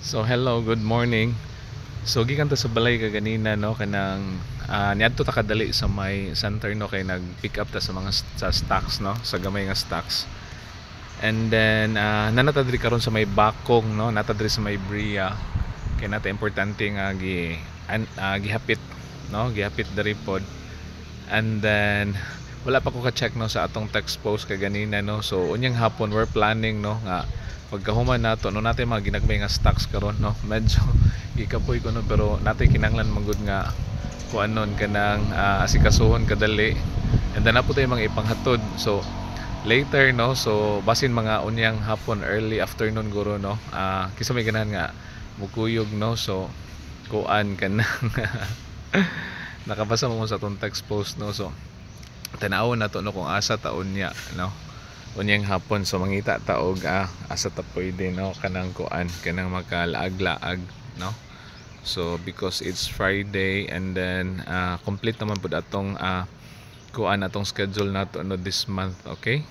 So hello, good morning. So gikan ta sa balay kaganina no kanang niadto ta kadali sa may center no kay nag-pick up ta sa mga sa stocks no, sa gamay nga stocks. And then nanata diri karon sa may Bakong no, nata diri sa may Bria. Kay nata importante nga gihapit no, gihapit diri pod. And then wala pa ko ka-check no sa atong text post kaganina no. So unyang hapon we're planning no nga pagkahuman nato no natin mga ginagmay nga stocks karon no medyo gikapoy ko no pero natin kinanglan manggod nga kuanon kanang asikasuhon kadali and then napo tay mga ipanghatod so later no so basin mga unyang hapon early afternoon guro no kisa may ganahan nga mukuyog no so kuan kanang nakabasa mo sa atong text post no so tanawon nato no kung asa taon niya no unyang hapon so mangita ta og asa ta pwede no kanang kuan kanang makalaag-laag no so because it's Friday and then complete naman pud atong kuan atong schedule nato no this month okay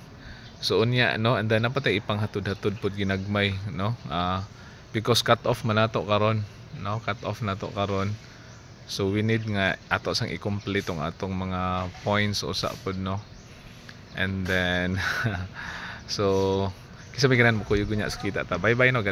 so unya no and then napatay ipanghatod-hatod pud ginagmay no because cut off man nato karon no cut off nato karon so we need nga ato sang i-complete ang atong mga points usa pud no and then so kisa may ganan mo kuyo gunya sa kita ta bye bye no.